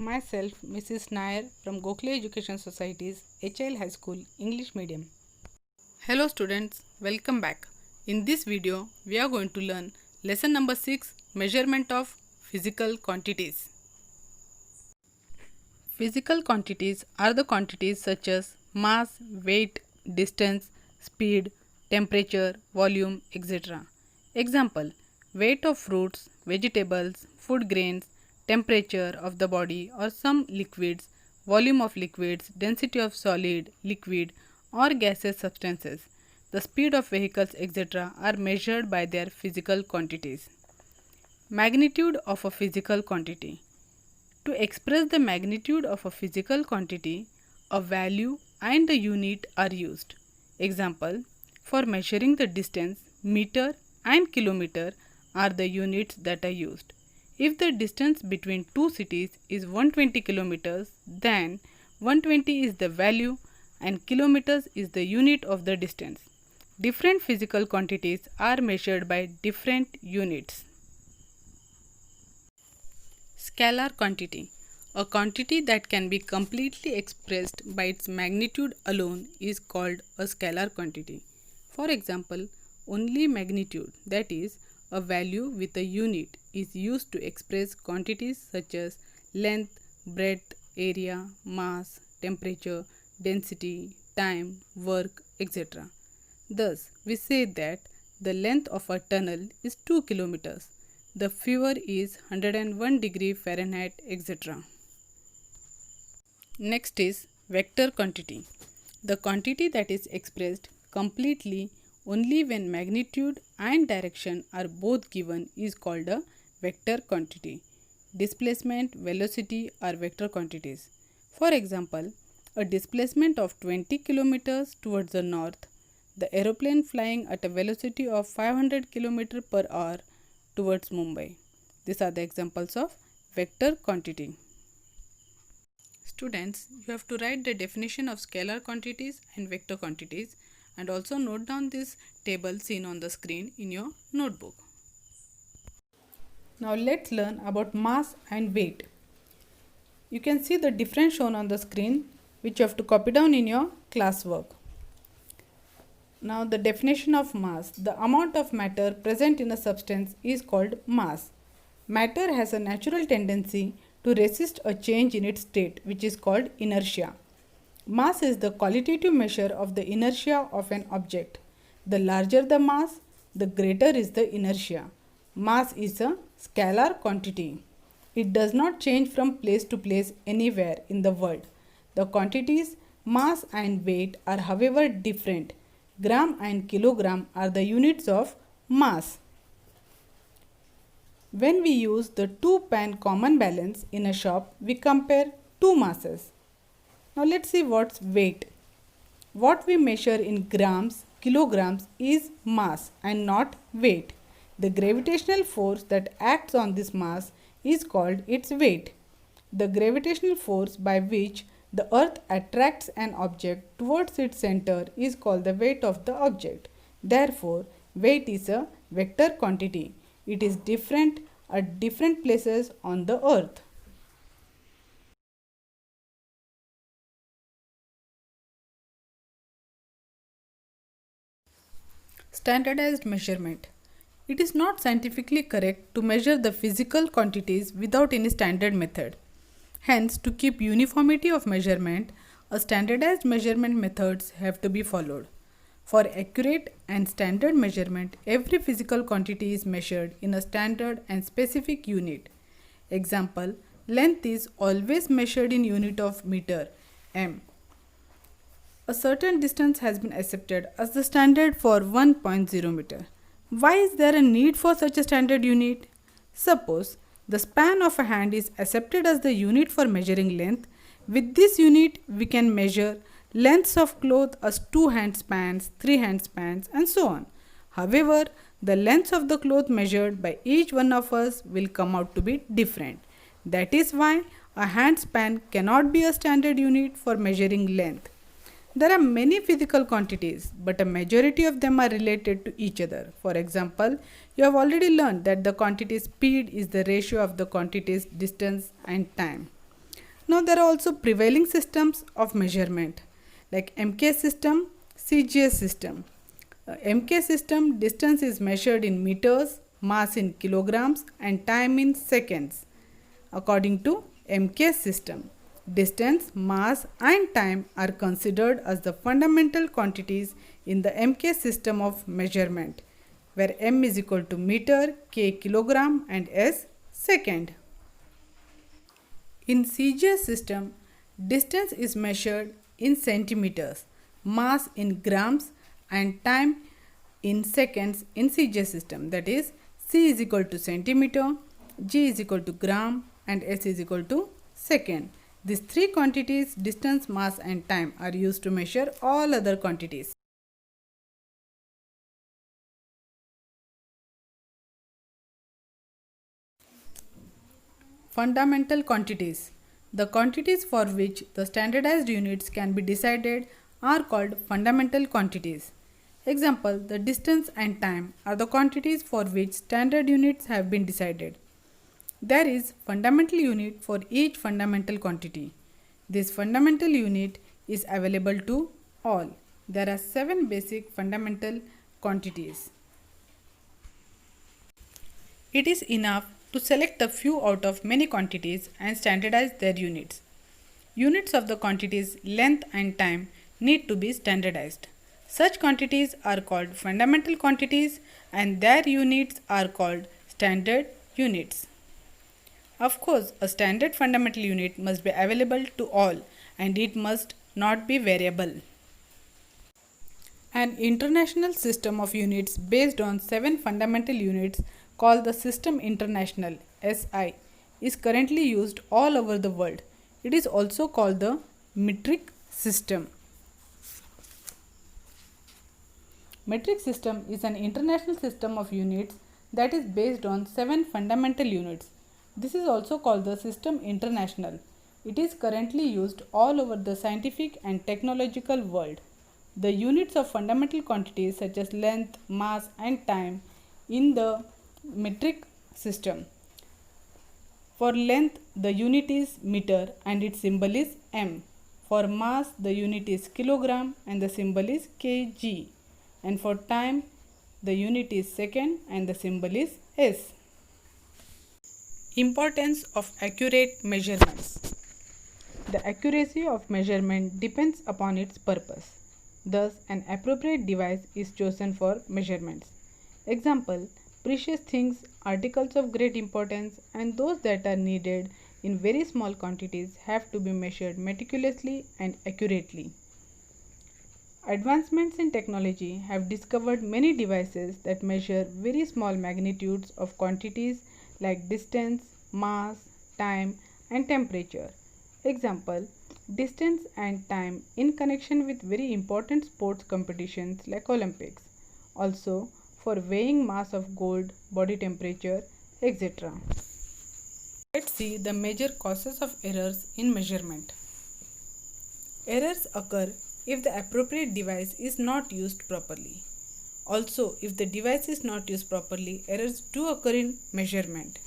Myself, Mrs. Nair from Gokhale Education Society's HL High School English Medium. Hello students, welcome back. In this video, we are going to learn lesson number 6, measurement of physical quantities. Physical quantities are the quantities such as mass, weight, distance, speed, temperature, volume, etc. Example: weight of fruits, vegetables, food grains, temperature of the body or some liquids, volume of liquids, density of solid, liquid or gaseous substances. The speed of vehicles, etc. are measured by their physical quantities. Magnitude of a physical quantity. To express the magnitude of a physical quantity, a value and a unit are used. Example: for measuring the distance, meter and kilometer are the units that are used. If the distance between two cities is 120 kilometers, then 120 is the value and kilometers is the unit of the distance. Different physical quantities are measured by different units. Scalar quantity. A quantity that can be completely expressed by its magnitude alone is called a scalar quantity. For example, only magnitude, that is, a value with a unit, is used to express quantities such as length, breadth, area, mass, temperature, density, time, work, etc. Thus, we say that the length of a tunnel is 2 kilometers. The fever is 101 degree Fahrenheit, etc. Next is vector quantity. The quantity that is expressed completely only when magnitude and direction are both given is called a vector quantity. Displacement, velocity are vector quantities. For example, a displacement of 20 kilometers towards the north, the aeroplane flying at a velocity of 500 km per hour towards Mumbai. These are the examples of vector quantity. Students, you have to write the definition of scalar quantities and vector quantities and also note down this table seen on the screen in your notebook. Now let's learn about mass and weight. You can see the difference shown on the screen which you have to copy down in your classwork. Now the definition of mass. The amount of matter present in a substance is called mass. Matter has a natural tendency to resist a change in its state, which is called inertia. Mass is the qualitative measure of the inertia of an object. The larger the mass, the greater is the inertia. Mass is a scalar quantity. It does not change from place to place anywhere in the world. The quantities mass and weight are however different. Gram and kilogram are the units of mass. When we use the two-pan common balance in a shop, we compare two masses. Now let's see what's weight. What we measure in grams, kilograms is mass and not weight. The gravitational force that acts on this mass is called its weight. The gravitational force by which the earth attracts an object towards its center is called the weight of the object. Therefore, weight is a vector quantity. It is different at different places on the earth. Standardized measurement. It is not scientifically correct to measure the physical quantities without any standard method. Hence, to keep uniformity of measurement, a standardized measurement methods have to be followed. For accurate and standard measurement, every physical quantity is measured in a standard and specific unit. Example, length is always measured in unit of meter, m. A certain distance has been accepted as the standard for 1.0 meter. Why is there a need for such a standard unit? Suppose the span of a hand is accepted as the unit for measuring length. With this unit, we can measure lengths of cloth as 2 hand spans, 3 hand spans, and so on. However, the lengths of the cloth measured by each one of us will come out to be different. That is why a hand span cannot be a standard unit for measuring length. There are many physical quantities, but a majority of them are related to each other. For example, you have already learned that the quantity speed is the ratio of the quantities distance and time. Now there are also prevailing systems of measurement like MK system, CGS system. MK system, distance is measured in meters, mass in kilograms and time in seconds. According to MK system, distance, mass and time are considered as the fundamental quantities in the MK system of measurement, where M is equal to meter, K kilogram and S second. In CGS system, distance is measured in centimeters, mass in grams and time in seconds in CGS system, that is C is equal to centimeter, G is equal to gram and S is equal to second. These three quantities, distance, mass and time, are used to measure all other quantities. Fundamental quantities. The quantities for which the standardized units can be decided are called fundamental quantities. Example, the distance and time are the quantities for which standard units have been decided. There is fundamental unit for each fundamental quantity. This fundamental unit is available to all. There are 7 basic fundamental quantities. It is enough to select a few out of many quantities and standardize their units. Units of the quantities length and time need to be standardized. Such quantities are called fundamental quantities and their units are called standard units. Of course, a standard fundamental unit must be available to all and it must not be variable. An international system of units based on 7 fundamental units called the System International (SI) is currently used all over the world. It is also called the metric system. Metric system is an international system of units that is based on 7 fundamental units. This is also called the System International. It is currently used all over the scientific and technological world. The units of fundamental quantities such as length, mass and time in the metric system. For length, the unit is meter and its symbol is m. For mass, the unit is kilogram and the symbol is kg. And for time, the unit is second and the symbol is s. Importance of accurate measurements. The accuracy of measurement depends upon its purpose. Thus, an appropriate device is chosen for measurements. Example, precious things, articles of great importance, and those that are needed in very small quantities have to be measured meticulously and accurately. Advancements in technology have discovered many devices that measure very small magnitudes of quantities like distance, mass, time, and temperature. Example, distance and time in connection with very important sports competitions like Olympics. Also, for weighing mass of gold, body temperature, etc. Let's see the major causes of errors in measurement. Errors occur if the appropriate device is not used properly. Also, if the device is not used properly, errors do occur in measurement.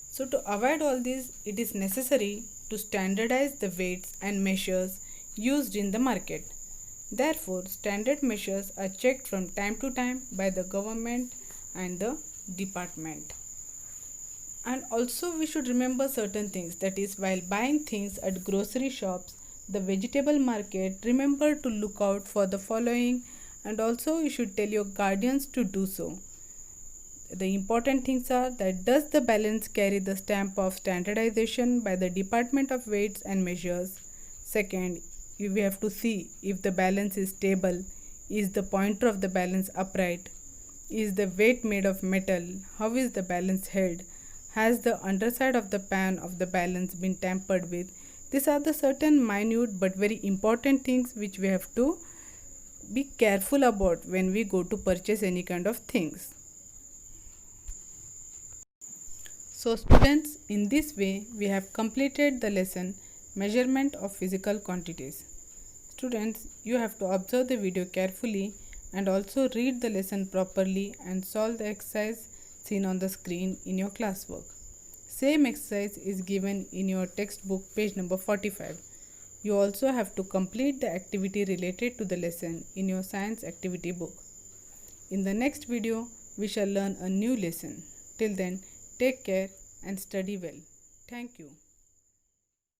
So, to avoid all this, it is necessary to standardize the weights and measures used in the market. Therefore, standard measures are checked from time to time by the government and the department. And also we should remember certain things, that is, while buying things at grocery shops, the vegetable market, remember to look out for the following, and also you should tell your guardians to do so. The important things are that does the balance carry the stamp of standardization by the Department of Weights and Measures? Second, we have to see if the balance is stable, is the pointer of the balance upright, is the weight made of metal, how is the balance held, has the underside of the pan of the balance been tampered with. These are the certain minute but very important things which we have to be careful about when we go to purchase any kind of things. So students, in this way we have completed the lesson measurement of physical quantities. Students, you have to observe the video carefully and also read the lesson properly and solve the exercise seen on the screen in your classwork. Same exercise is given in your textbook page number 45. You also have to complete the activity related to the lesson in your science activity book. In the next video, we shall learn a new lesson. Till then, take care and study well. Thank you.